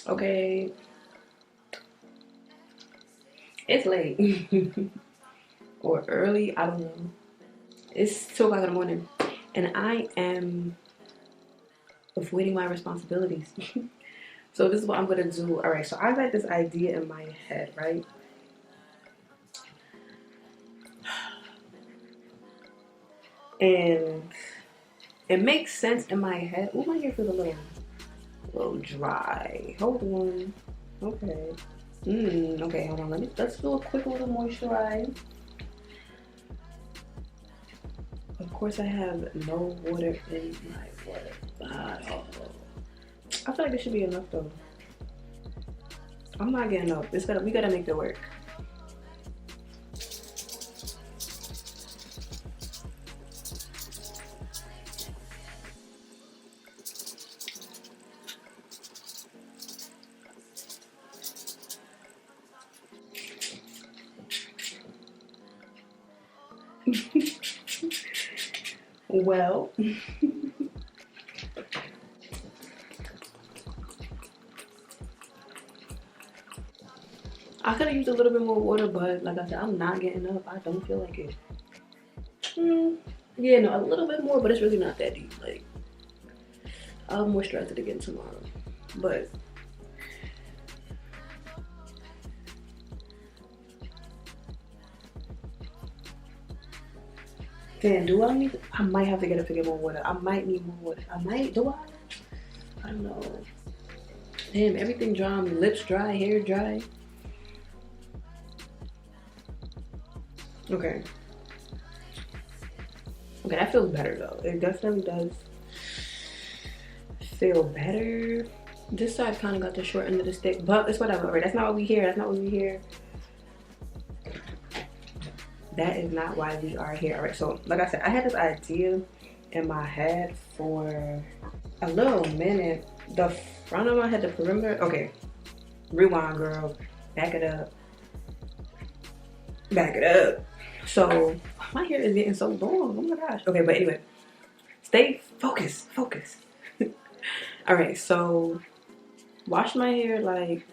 Okay, it's late or early. I don't know. It's 2 o'clock in the morning, and I am avoiding my responsibilities. So this is what I'm gonna do. All right. So I've had this idea in my head, right? And it makes sense in my head. Oh, my hair feels a little dry. Hold on. Okay. Okay, hold on. Let's do a quick little moisturize. Of course, I have no water in my water bottle. I feel like this should be enough though. I'm not getting up. We gotta make it work. Well, I could have used a little bit more water, but like I said, I'm not getting up. I don't feel like it. Yeah, no, a little bit more, but it's really not that deep. Like, I'll moisturize it again tomorrow. But damn, do I need? I might have to get up to get more water. I might need more water. I might. Do I? I don't know. Damn, everything dry. My lips dry, hair dry. Okay. Okay, that feels better though. It definitely does feel better. This side kind of got the short end of the stick, but it's whatever. Right? That's not what we hear. That's not what we hear. That is not why we are here. All right. So, like I said, I had this idea in my head for a little minute. The front of my head, the perimeter. Okay, rewind, girl. Back it up. Back it up. So my hair is getting so long. Oh my gosh. Okay, but anyway, stay focused. Focus. All right. So washed my hair like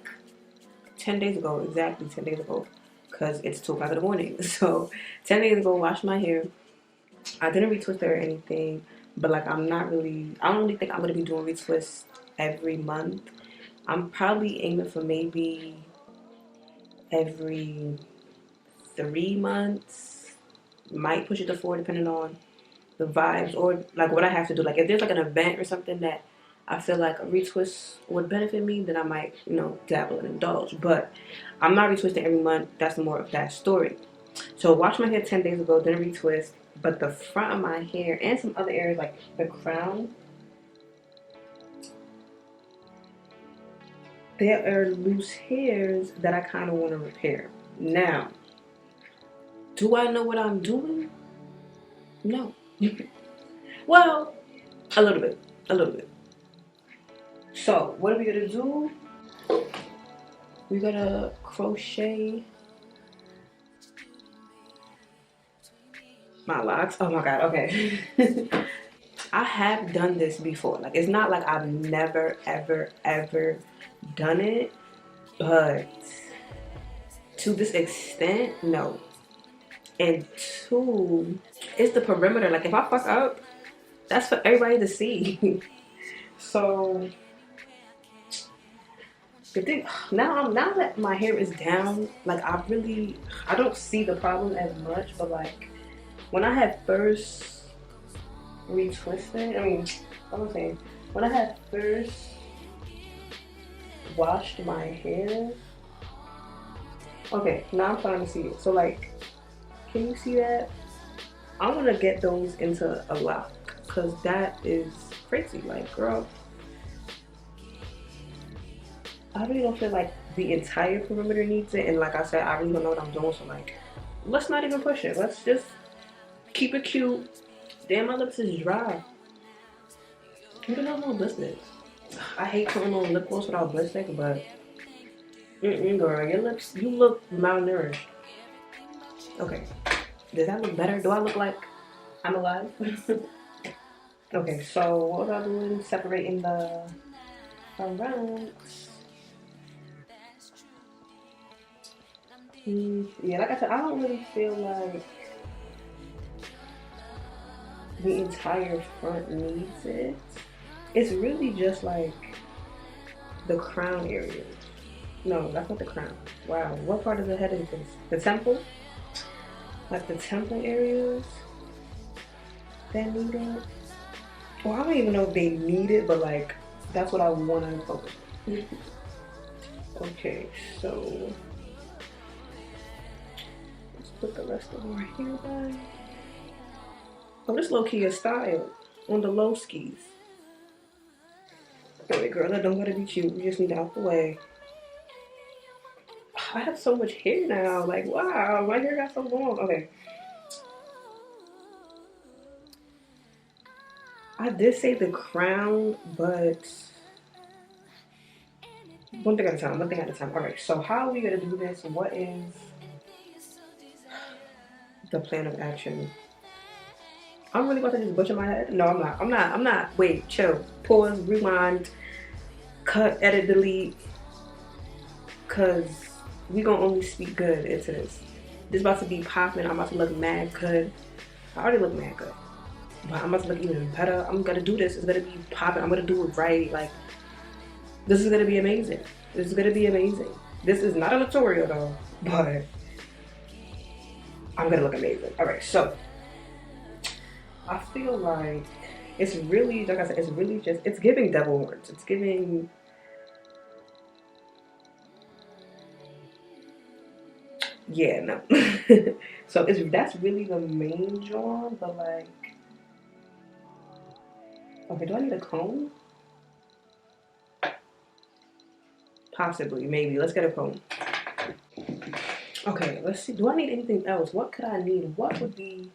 10 days ago. Exactly 10 days ago, because it's 2 o'clock in the morning. So 10 days ago, washed my hair. I didn't retwist it or anything, but like I don't really think I'm gonna be doing retwists every month. I'm probably aiming for maybe every 3 months. Might push it to 4 depending on the vibes or like what I have to do. Like if there's like an event or something that I feel like a retwist would benefit me, then I might, dabble and indulge. But I'm not retwisting every month. That's more of that story. So washed my hair 10 days ago, didn't retwist, but the front of my hair and some other areas like the crown, there are loose hairs that I kind of want to repair. Now, do I know what I'm doing? No. Well, a little bit. A little bit. So, what are we gonna do? We're gonna crochet my locks. Oh my god, okay. I have done this before. Like, it's not like I've never, ever, ever done it, but to this extent, no. And two, it's the perimeter. Like, if I fuck up, that's for everybody to see. So the thing now that my hair is down, like I don't see the problem as much. But like when I had first retwisted, I'm saying when I had first washed my hair. Okay, now I'm starting to see it. So like, can you see that? I want to get those into a lock because that is crazy. Like, girl, I really don't feel like the entire perimeter needs it. And like I said, I really don't know what I'm doing. So like, let's not even push it. Let's just keep it cute. Damn, my lips is dry. Look at those little blisters. I hate putting on lip gloss without lipstick, but girl, your lips, you look malnourished. Okay, does that look better? Do I look like I'm alive? Okay, so what was I doing? Separating the fronts. Yeah, like I said, I don't really feel like the entire front needs it. It's really just like the crown area. No, that's not the crown. Wow, what part of the head is this? The temple? Like the temple areas that need it? Well, I don't even know if they need it, but like, that's what I want to focus on. Okay, so let's put the rest of our hair back. Oh, this low-key is style on the low skis. Alright, girl, that don't gotta be cute. We just need it out the way. I have so much hair now. Like, wow, my hair got so long. Okay. I did say the crown, but one thing at a time, one thing at a time. All right, so how are we gonna do this? What is the plan of action? I'm really about to just butcher my head? No, I'm not. Wait, chill. Pause, rewind, cut, edit, delete. Cause we gonna only speak good into this. This about to be popping. I'm about to look mad good. I already look mad good. But I'm about to look even better. I'm gonna do this. It's gonna be popping. I'm gonna do it right. Like, this is gonna be amazing. This is gonna be amazing. This is not a tutorial though, but I'm gonna look amazing. All right, so I feel like it's really, like I said, it's really just, it's giving devil horns. It's giving, yeah, no. So that's really the main draw, but like, okay, do I need a comb? Possibly, maybe. Let's get a comb. Okay, let's see. Do I need anything else? What could I need? What would be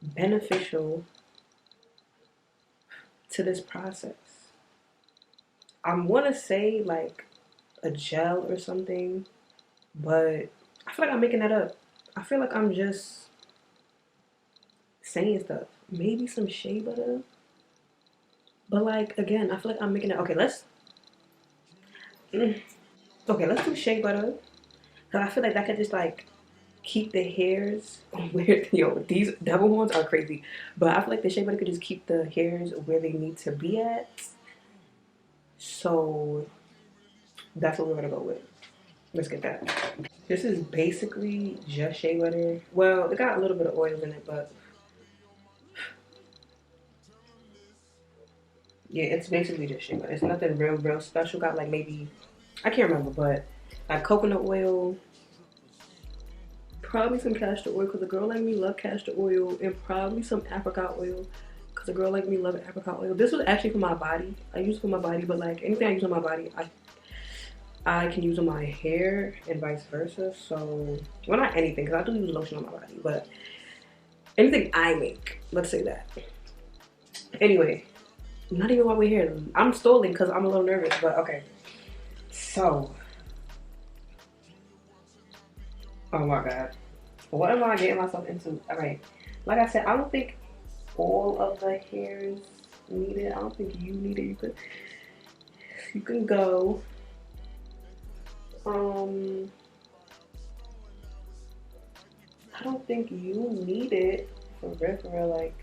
beneficial to this process? I want to say like a gel or something, but I feel like I'm making that up. I feel like I'm just saying stuff. Maybe some shea butter. But like, again, I feel like I'm making it. Okay, let's do shea butter. Cause I feel like that could just like keep the hairs where, yo, these devil horns are crazy. But I feel like the shea butter could just keep the hairs where they need to be at. So that's what we're gonna go with. Let's get that. This is basically just shea butter. Well, it got a little bit of oil in it, but yeah, it's basically just shea butter. It's nothing real special. Got like maybe, I can't remember, but like coconut oil, probably some castor oil because a girl like me love castor oil, and probably some apricot oil because a girl like me love apricot oil. This was actually for my body. I use it for my body, but like anything I use on my body, I can use on my hair and vice versa. So, well, not anything because I do use lotion on my body, but anything I make, let's say that. Anyway, not even while we're here. I'm stalling because I'm a little nervous, but okay. So, oh my god, what am I getting myself into? All right, like I said, I don't think all of the hairs need it. I don't think you need it. You can go. I don't think you need it for real, like.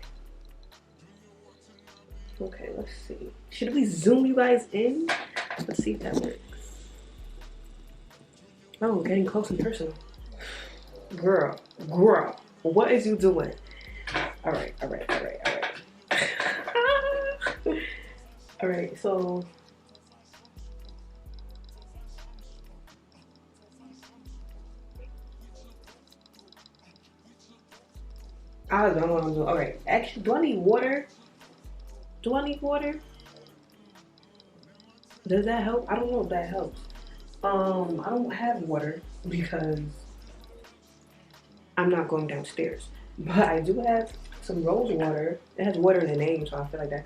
Okay, let's see. Should we zoom you guys in? Let's see if that works. Oh, getting close and personal. Girl, what is you doing? All right. All right, so I don't know what I'm doing. All right, actually, do I need water? Do I need water? Does that help? I don't know if that helps. I don't have water because I'm not going downstairs. But I do have some rose water. It has water in the name, so I feel like that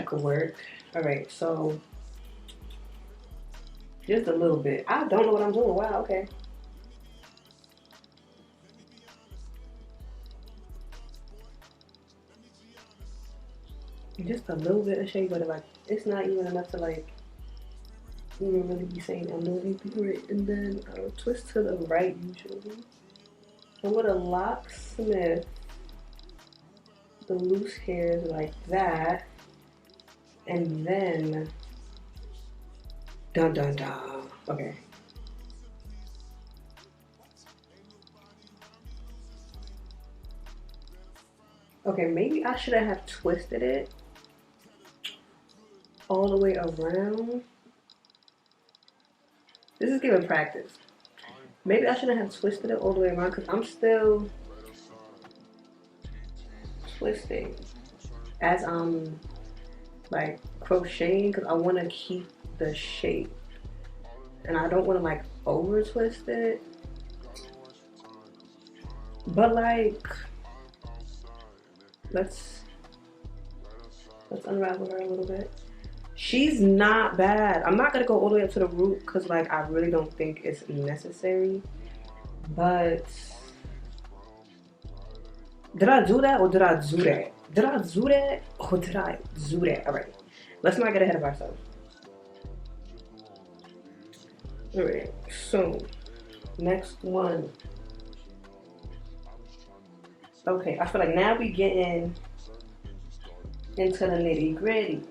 could work. All right, so just a little bit. I don't know what I'm doing. Wow, okay. Just a little bit of shea butter, like it's not even enough to like You will really be saying I'm doing anything right, and then I'll twist to the right usually. And with a locksmith, the loose hairs like that, and then dun dun dun. Okay. Okay, maybe I shouldn't have twisted it all the way around. This is giving practice. Maybe I shouldn't have twisted it all the way around because I'm still twisting as I'm like crocheting because I want to keep the shape and I don't want to like over twist it. But like, let's unravel her a little bit. She's not bad. I'm not gonna go all the way up to the root because like I really don't think it's necessary. But did I do that or did I do that? Did I do that or did I do that? Alright. Let's not get ahead of ourselves. Alright, so next one. Okay, I feel like now we getting into the nitty gritty.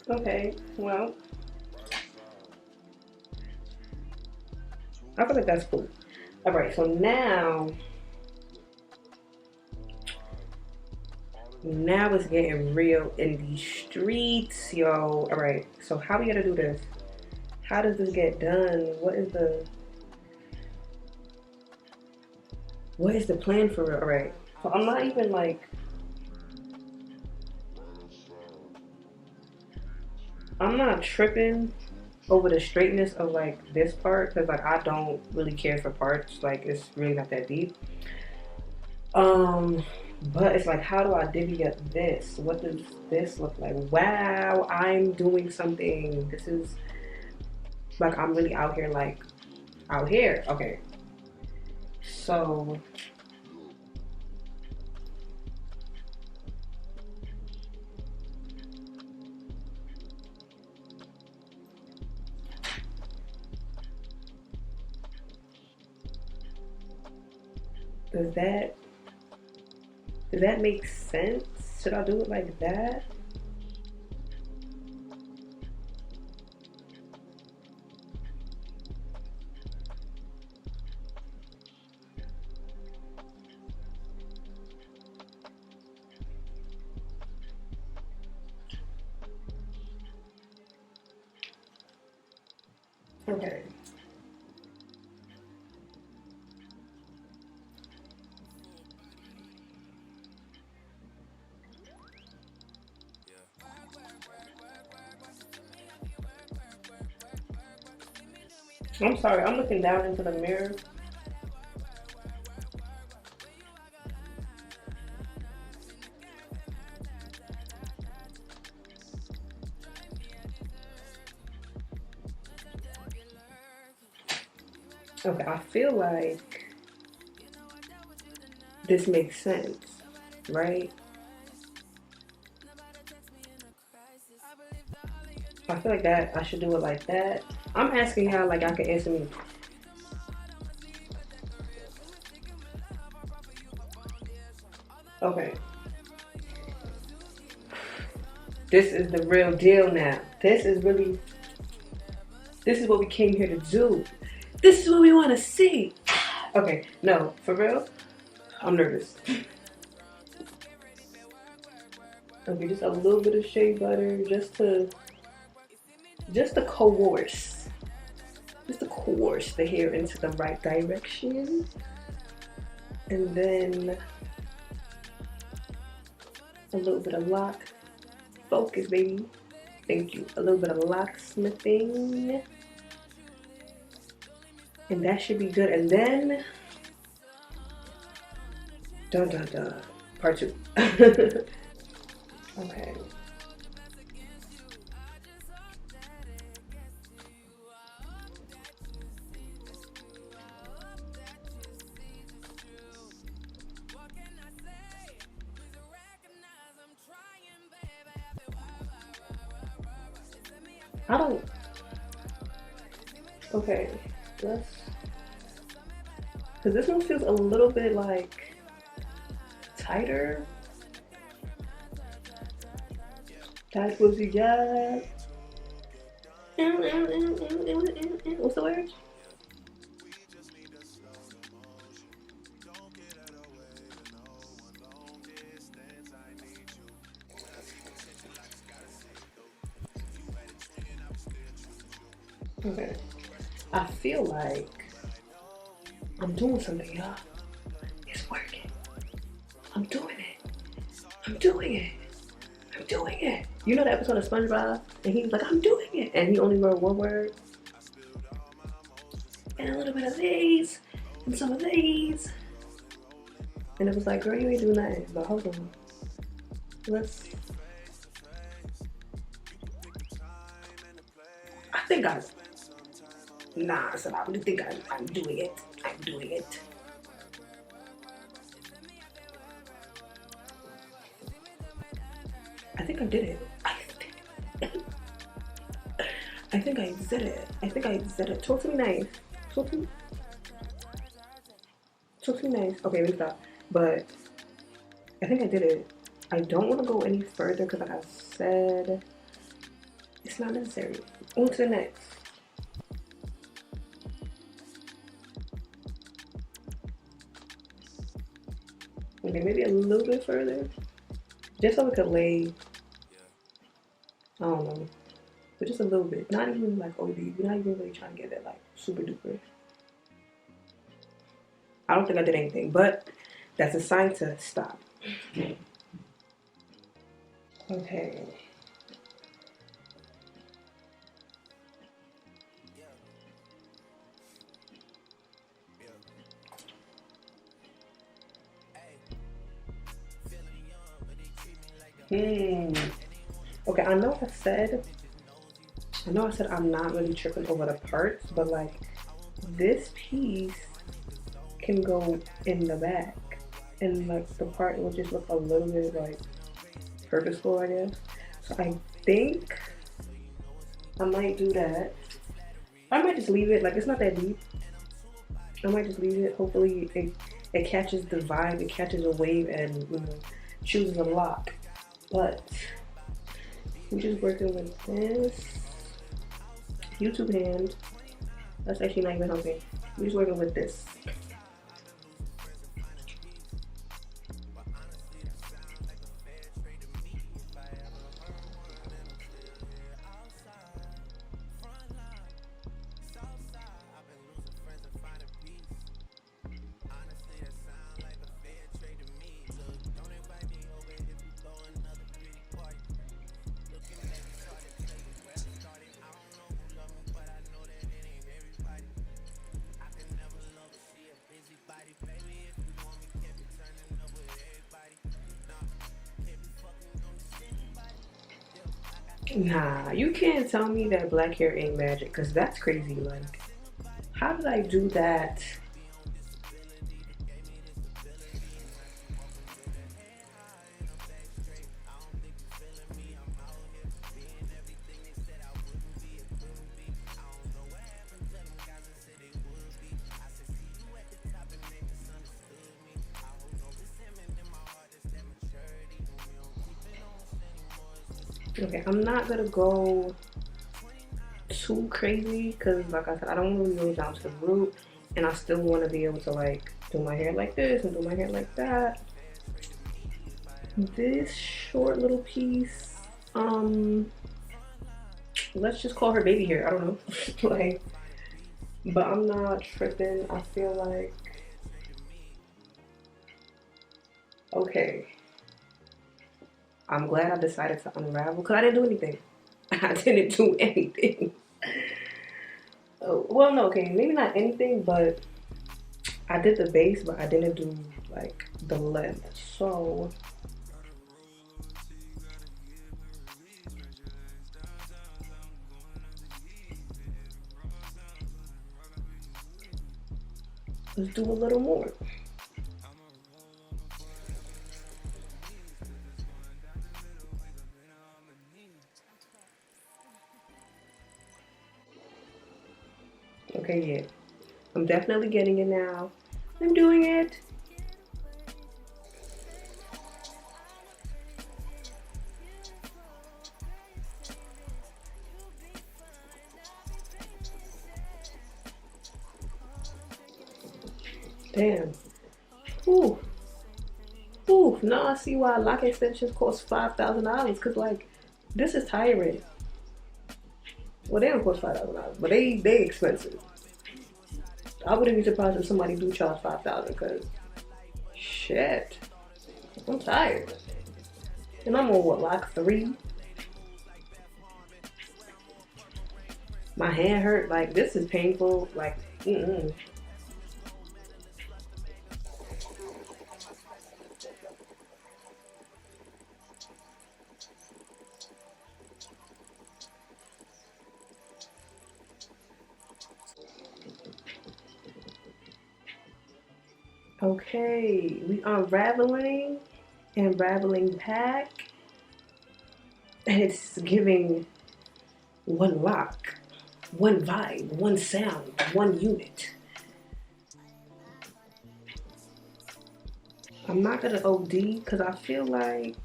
Okay, well, I feel like that's cool. Alright, so now it's getting real in the streets, yo. Alright, so how we gonna do this? How does this get done? What is the plan for it? Alright, so I'm not even like, I'm not tripping over the straightness of like this part because like I don't really care for parts, like it's really not that deep. But it's like, how do I divvy up this? What does this look like? Wow, I'm doing something. This is like, I'm really out here, like out here. Okay, so does that make sense? Should I do it like that? Okay. I'm sorry, I'm looking down into the mirror. Okay, I feel like this makes sense, right? I feel like that I should do it like that. I'm asking how like I can answer me. Okay. This is the real deal now. This is what we came here to do. This is what we want to see. Okay, no, for real, I'm nervous. Okay, just a little bit of shea butter, just to coerce the hair into the right direction. And then a little bit of lock. Focus, baby. Thank you. A little bit of locksmithing. And that should be good. And then Dun dun dun. Part 2. Okay. I don't. Okay. Let's. Because this one feels a little bit like tighter. Tight pussy got. What's the word? Okay. I feel like I'm doing something, y'all. It's working. I'm doing it. I'm doing it. I'm doing it. You know the episode of SpongeBob? And he was like, I'm doing it. And he only wrote one word. And a little bit of these. And some of these. And it was like, girl, you ain't doing nothing. But hold on. Let's. I think I. Nah, I said I really think I'm doing it. I'm doing it. I think I did it. I think I did it. I think I did it. Talk to me nice. Talk to me nice. Okay, let me stop. But I think I did it. I don't want to go any further because, like I said, it's not necessary. On to the next. Okay, maybe a little bit further. Just so we could lay, I don't know, but just a little bit. Not even like OD. We're not even really trying to get that like super duper. I don't think I did anything, but that's a sign to stop. Okay. Okay, I know I said I'm not really tripping over the parts, but like this piece can go in the back and like the part will just look a little bit like purposeful, I guess. So I think I might do that. I might just leave it, like it's not that deep. I might just leave it. Hopefully it catches the vibe, it catches a wave and chooses a lock. But we're just working with this YouTube hand. That's actually not even helping. We're just working with this. Nah, you can't tell me that black hair ain't magic, because that's crazy. Like, how did I do that? Okay, I'm not gonna go too crazy because, like I said, I don't really go down to the root, and I still want to be able to like do my hair like this and do my hair like that. This short little piece, let's just call her baby hair. I don't know, like, but I'm not tripping. I feel like okay. I'm glad I decided to unravel because I didn't do anything. I didn't do anything. Oh, well, no, okay, maybe not anything, but I did the base, but I didn't do like the length. So let's do a little more. Okay, yeah. I'm definitely getting it now. I'm doing it. Damn. Ooh. Ooh. Now I see why lock extensions cost $5,000. Cause like, this is tiring. Well, they don't cost $5,000, but they expensive. I wouldn't be surprised if somebody do charge $5,000. Cause shit, I'm tired. And I'm on what, lock 3? My hand hurt. Like, this is painful. Like, Okay, we unraveling and raveling back, and it's giving one lock, one vibe, one sound, one unit. I'm not gonna OD because I feel like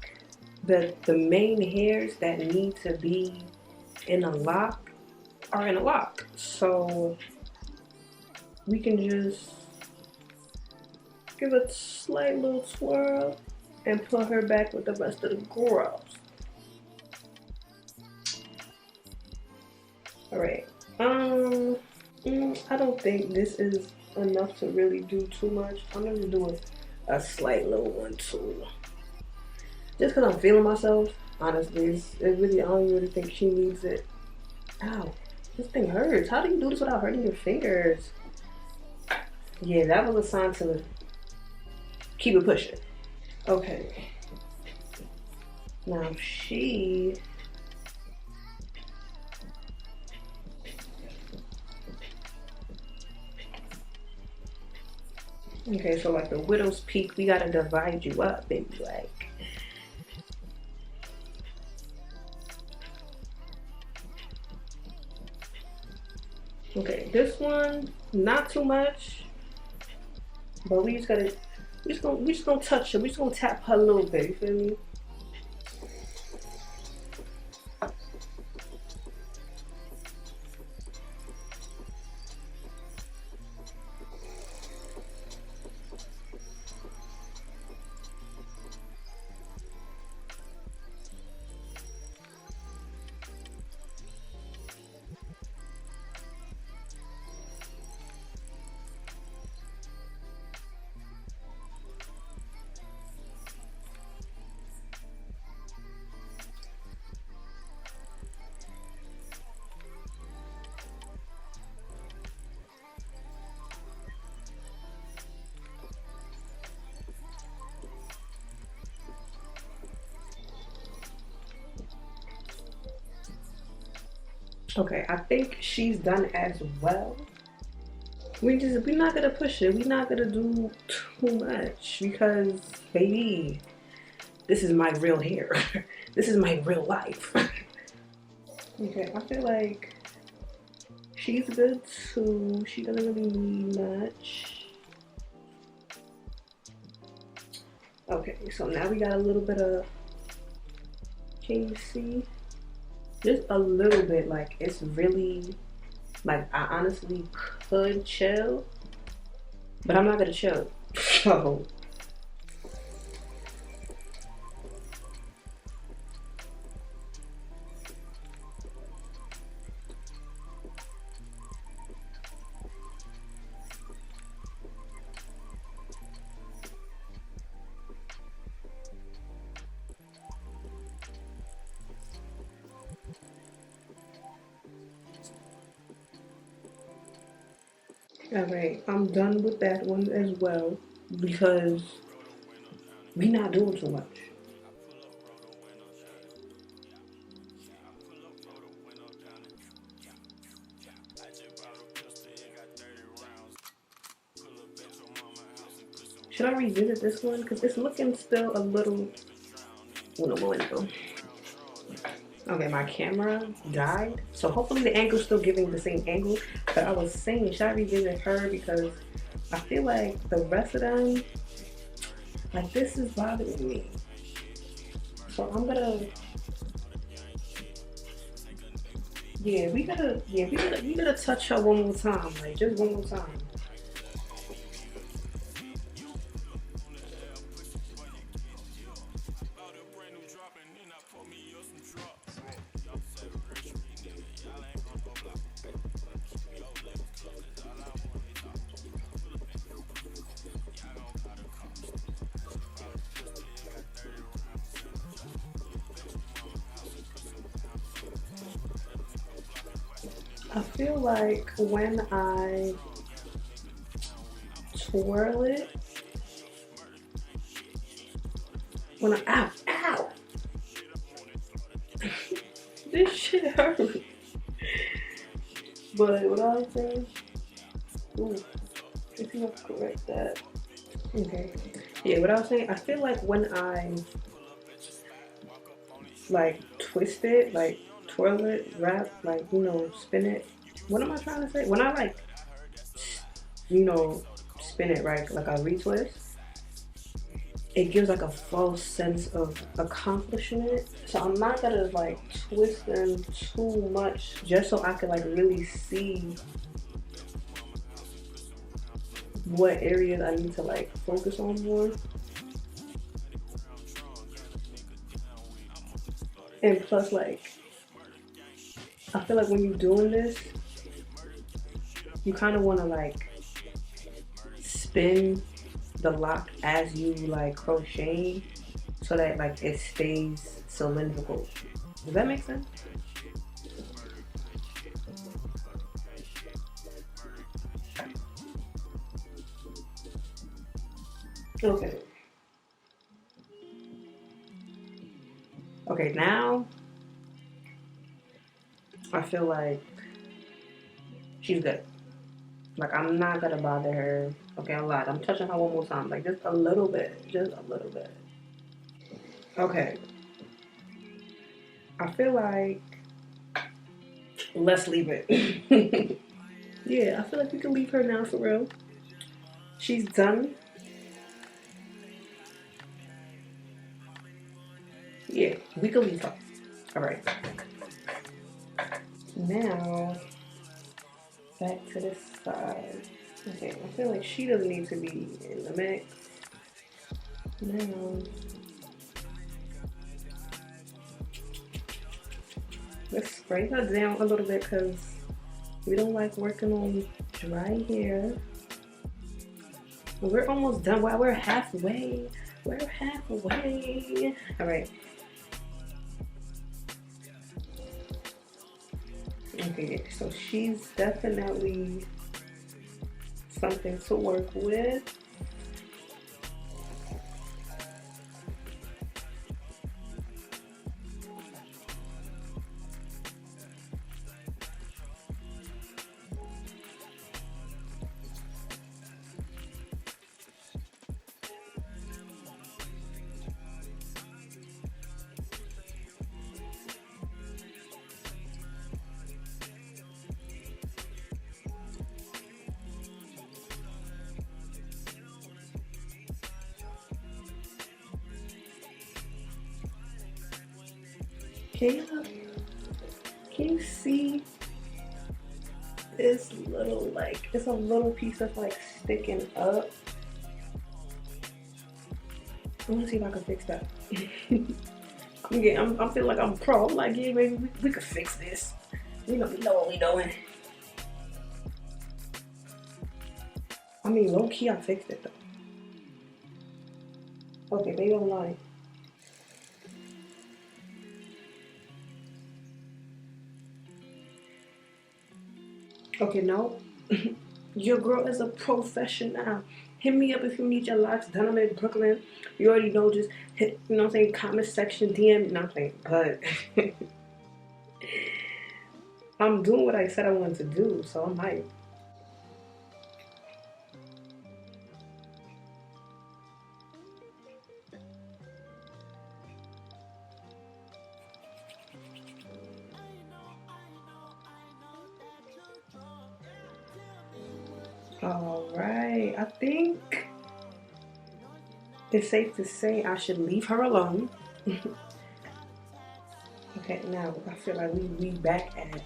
the main hairs that need to be in a lock are in a lock. So we can just give it a slight little swirl and put her back with the rest of the girls. Alright. I don't think this is enough to really do too much. I'm gonna do a slight little one too. Just because I'm feeling myself, honestly, it's really, I don't really think she needs it. Ow, this thing hurts. How do you do this without hurting your fingers? Yeah, that was a sign to keep it pushing. Okay. Now she... Okay, so like the widow's peak, we gotta divide you up, baby, like. Okay, this one, not too much, but we just gonna touch her. We just gonna tap her a little bit, you feel me? Okay, I think she's done as well. We're not gonna push it. We're not gonna do too much because, baby, this is my real hair. This is my real life. Okay, I feel like she's good too. She doesn't really need much. Okay, so now we got a little bit of, can you see? Just a little bit, like it's really, like I honestly could chill, but I'm not gonna chill. So all right, I'm done with that one as well. because we not doing too much. Should I revisit this one? Because it's looking still a little... Uno momento. Okay, my camera died. So hopefully the angle's still giving the same angle. But I was saying, should I revisit her? Because I feel like the rest of them, like this is bothering me. So I'm gonna... Yeah, we gotta touch her one more time. Like, just one more time. I feel like when I twirl it, when I, ow, this shit hurts. But what I was saying, ooh, if you have to correct that. Okay. Yeah, what I was saying, I feel like when I like twist it, like twirl it, wrap, like, you know, spin it. What am I trying to say? When I like, you know, spin it, right, like I retwist, it gives like a false sense of accomplishment. So I'm not gonna like twist them too much just so I can like really see what areas I need to like focus on more. And plus, like, I feel like when you're doing this, you kind of want to like spin the lock as you like crochet so that like it stays cylindrical. Does that make sense? Okay. Okay, now I feel like she's good. Like, I'm not gonna bother her. Okay, I lied. I'm touching her one more time. Like, just a little bit. Just a little bit. Okay. I feel like let's leave it. Yeah, I feel like we can leave her now for real. She's done. Yeah, we can leave her. All right. Now, back to this side. Okay, I feel like she doesn't need to be in the mix. Now, let's spray her down a little bit because we don't like working on dry hair. We're almost done. Wow, we're halfway. We're halfway. All right. Okay, so she's definitely something to work with. Can you see this little, like, it's a little piece of like sticking up? I want to see if I can fix that. I'm feeling like I'm pro. I'm like, yeah, maybe we could fix this. We know what we doing. I mean, low key, I fixed it though. Okay, baby, I'm lying. Okay, no. Your girl is a professional. Hit me up if you need your locks done. I'm in Brooklyn. You already know, just hit, you know what I'm saying, comment section, DM, you know what I'm saying, but I'm doing what I said I wanted to do, so I'm hyped. Alright, I think it's safe to say I should leave her alone. Okay, now I feel like we back at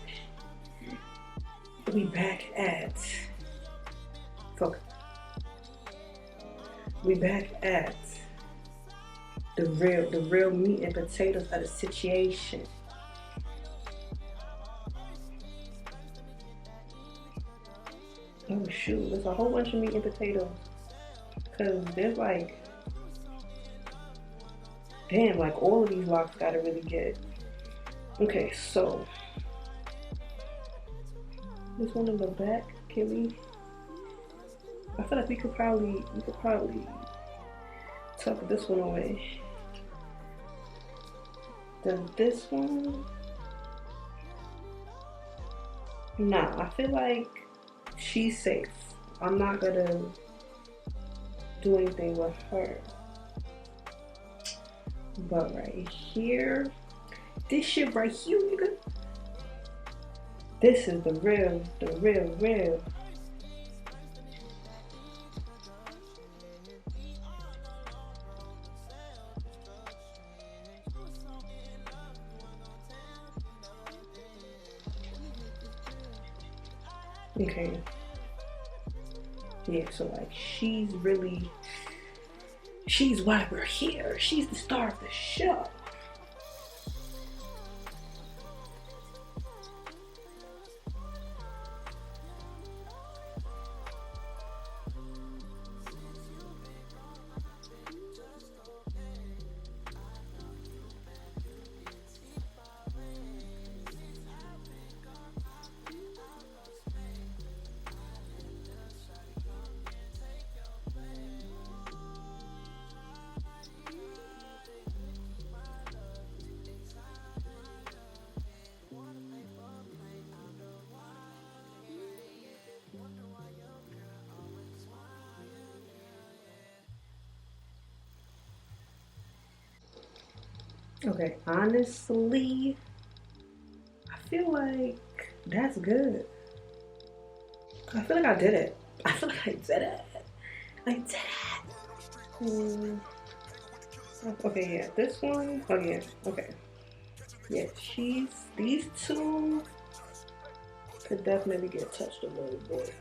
focus. We back at the real meat and potatoes of the situation. Oh shoot, there's a whole bunch of meat and potatoes. Cause there's like, damn, like all of these locks gotta really get. Okay, so this one in the back, can we? I feel like we could probably tuck this one away. Then this one, nah, I feel like she's safe. I'm not gonna do anything with her. But right here, this shit right here, nigga. This is the real. Okay. Yeah, so like she's why we're here. She's the star of the show. Okay, honestly, I feel like that's good. I feel like I did it. I feel like I did it. I did it. Okay, yeah, this one. Oh yeah, okay. Yeah, these two could definitely get touched a little bit.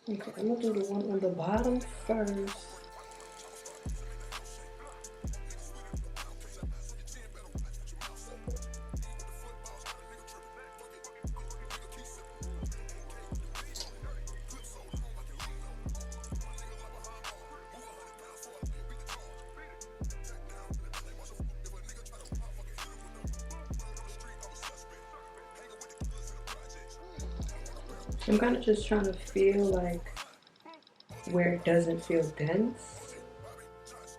Okay, I'm gonna do the one on the bottom first. I'm kind of just trying to feel like where it doesn't feel dense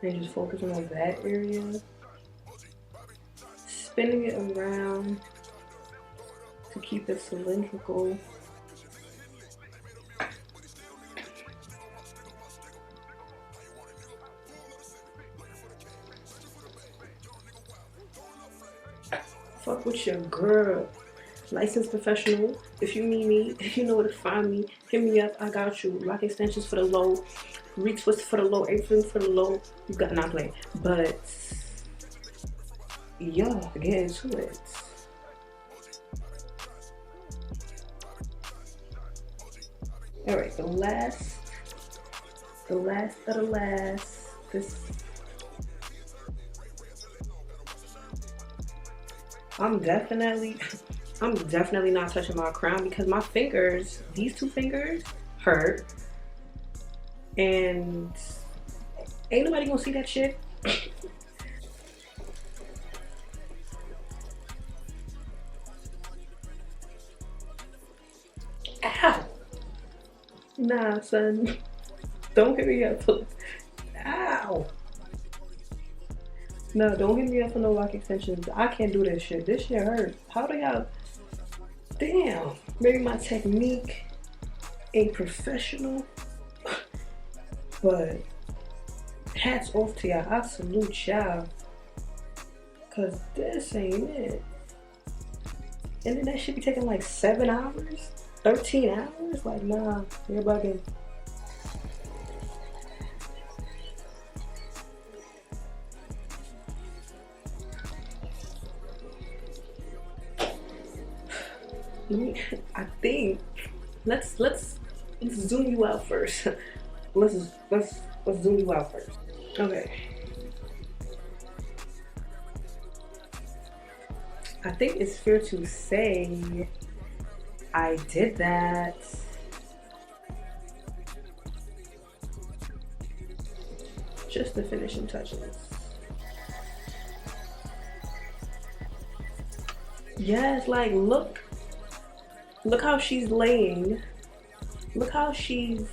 and just focusing on that area. Spinning it around to keep it cylindrical. Fuck with your girl. Licensed professional. If you need me, you know where to find me. Hit me up. I got you. Lock extensions for the low. Retwist for the low. Apron for the low. You got not play. But yeah, get into it. All right, the last of the last. I'm definitely not touching my crown because my fingers, these two fingers, hurt. And ain't nobody gonna see that shit. Ow! Nah, son. Don't hit me up. Ow. No, don't hit me up for no lock extensions. I can't do this shit. This shit hurts. How do y'all? Damn. Maybe my technique ain't professional, but hats off to y'all. I salute y'all. Cause this ain't it. And then that should be taking like 7 hours, 13 hours. Like, nah, you're bugging. I think let's zoom you out first. let's zoom you out first. Okay. I think it's fair to say I did that. Just the finishing touches. Yes, like look how she's laying. Look how she's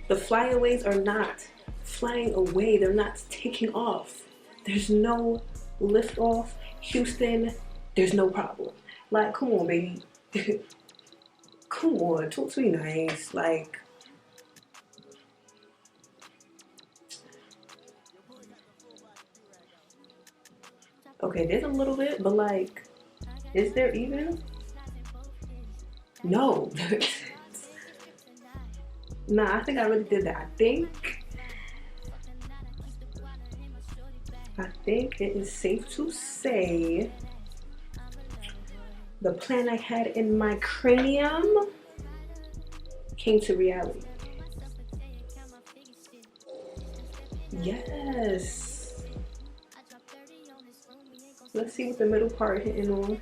the flyaways are not flying away, they're not taking off. There's no lift off. Houston, there's no problem. Like, come on, baby. Come on, talk to me nice. Like, okay, there's a little bit, but like, is there even? No. Nah, I think I really did that. I think it is safe to say the plan I had in my cranium came to reality. Yes. Let's see what the middle part hitting on.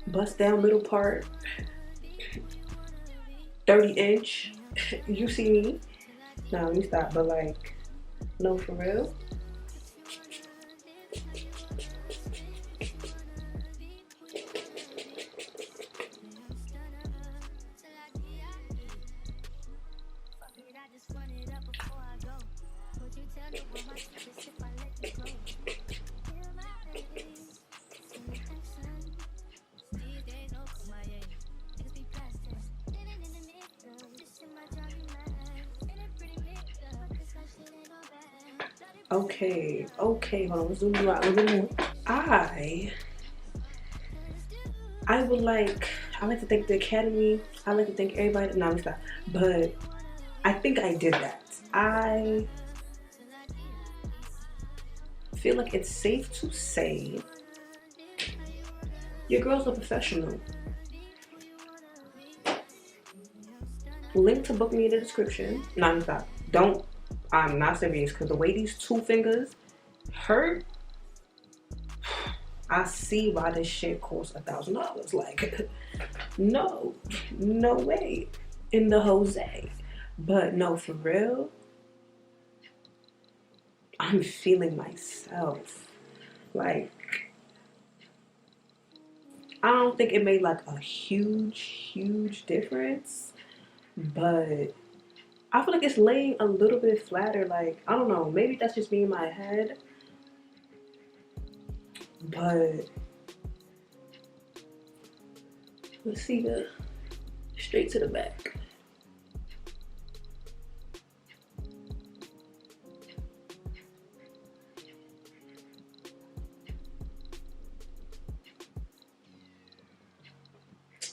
Bust down middle part. 30-inch. You see me? Nah, let me stop. But like, no, for real. Okay, hold on, let's zoom you out a little more. I like to thank the Academy. I like to thank everybody. No, stop. But I think I did that. I feel like it's safe to say your girl's a professional. Link to book me in the description. No, stop. I'm not serious, because the way these 2 fingers hurt, I see why this shit costs $1,000. Like, no way in the Jose. But no, for real, I'm feeling myself. Like, I don't think it made like a huge difference, but I feel like it's laying a little bit flatter. Like, I don't know, maybe that's just me in my head, but let's see the straight to the back.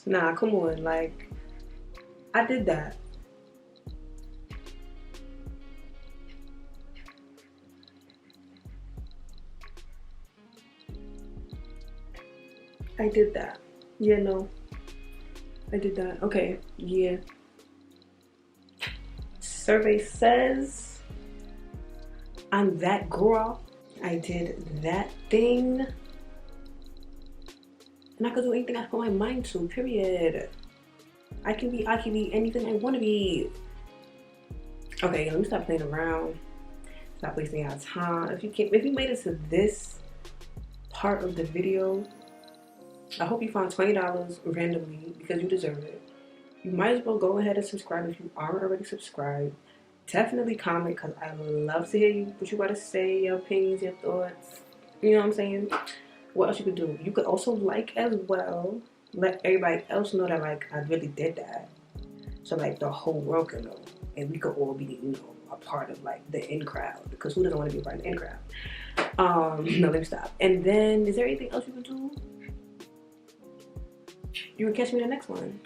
Nah, come on, like, I did that. I did that. Yeah, no. I did that. Okay, yeah. Survey says I'm that girl. I did that thing. And I could do anything I put my mind to, period. I can be anything I want to be. Okay, let me stop playing around. Stop wasting your time. If you made it to this part of the video, I hope you found $20 randomly because you deserve it. You might as well go ahead and subscribe if you aren't already subscribed. Definitely comment because I love to hear what you got to say, your opinions, your thoughts. You know what I'm saying? What else you could do? You could also like as well. Let everybody else know that like I really did that. So like the whole world can know. And we could all be, a part of like the in crowd. Because who doesn't want to be a part of the in crowd? No, let me stop. And then is there anything else you could do? You can catch me in the next one.